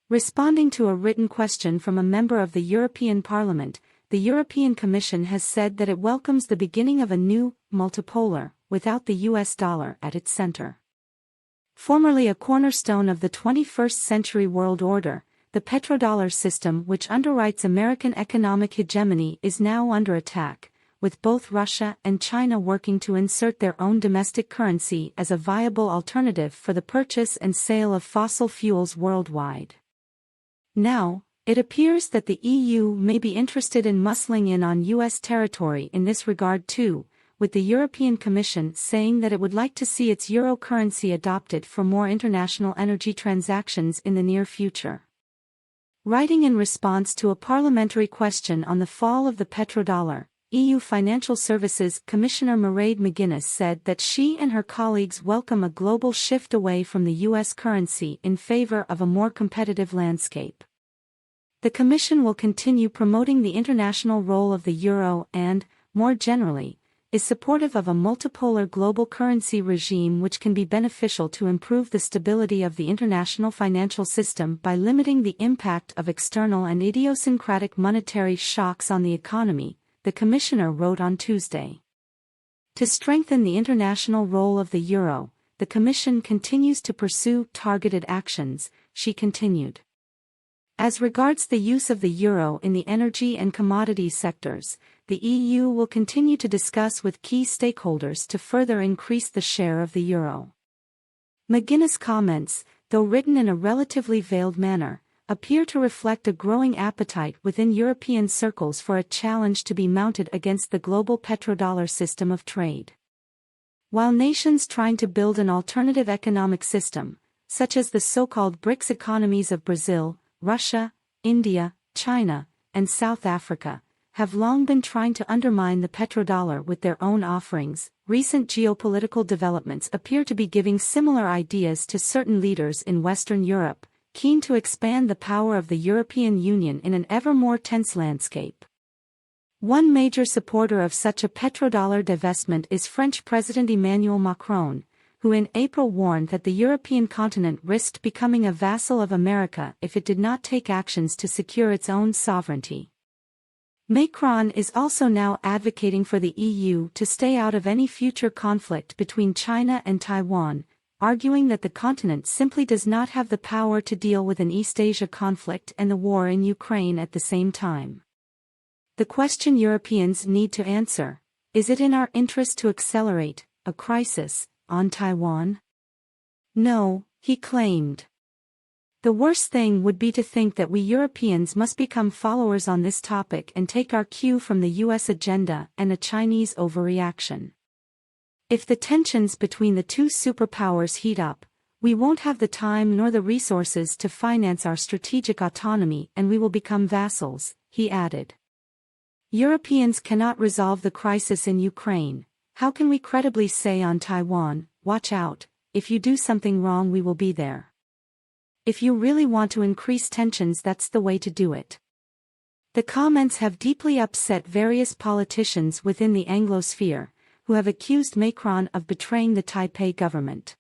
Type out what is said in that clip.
Responding to a written question from a member of the European Parliament, the European Commission has said that it welcomes the beginning of a new, multipolar, without the US dollar at its center. Formerly a cornerstone of the 21st century world order, the petrodollar system which underwrites American economic hegemony is now under attack, with both Russia and China working to insert their own domestic currency as a viable alternative for the purchase and sale of fossil fuels worldwide. Now, it appears that the EU may be interested in muscling in on US territory in this regard too, with the European Commission saying that it would like to see its euro currency adopted for more international energy transactions in the near future. Writing in response to a parliamentary question on the fall of the petrodollar, EU Financial Services Commissioner Mairead McGuinness said that she and her colleagues welcome a global shift away from the US currency in favor of a more competitive landscape. The Commission will continue promoting the international role of the euro and, more generally, is supportive of a multipolar global currency regime which can be beneficial to improve the stability of the international financial system by limiting the impact of external and idiosyncratic monetary shocks on the economy, the Commissioner wrote on Tuesday. To strengthen the international role of the euro, the Commission continues to pursue targeted actions, she continued. As regards the use of the euro in the energy and commodities sectors, the EU will continue to discuss with key stakeholders to further increase the share of the euro. McGuinness' comments, though written in a relatively veiled manner, appear to reflect a growing appetite within European circles for a challenge to be mounted against the global petrodollar system of trade. While nations trying to build an alternative economic system, such as the so-called BRICS economies of Brazil, Russia, India, China, and South Africa, have long been trying to undermine the petrodollar with their own offerings, recent geopolitical developments appear to be giving similar ideas to certain leaders in Western Europe, keen to expand the power of the European Union in an ever more tense landscape. One major supporter of such a petrodollar divestment is French President Emmanuel Macron, who in April warned that the European continent risked becoming a vassal of America if it did not take actions to secure its own sovereignty. Macron is also now advocating for the EU to stay out of any future conflict between China and Taiwan, arguing that the continent simply does not have the power to deal with an East Asia conflict and the war in Ukraine at the same time. The question Europeans need to answer: is it in our interest to accelerate a crisis on Taiwan? No, he claimed. The worst thing would be to think that we Europeans must become followers on this topic and take our cue from the US agenda and a Chinese overreaction. If the tensions between the two superpowers heat up, we won't have the time nor the resources to finance our strategic autonomy and we will become vassals, he added. Europeans cannot resolve the crisis in Ukraine. How can we credibly say on Taiwan, watch out, if you do something wrong we will be there? If you really want to increase tensions, that's the way to do it. The comments have deeply upset various politicians within the Anglosphere, who have accused Macron of betraying the Taipei government.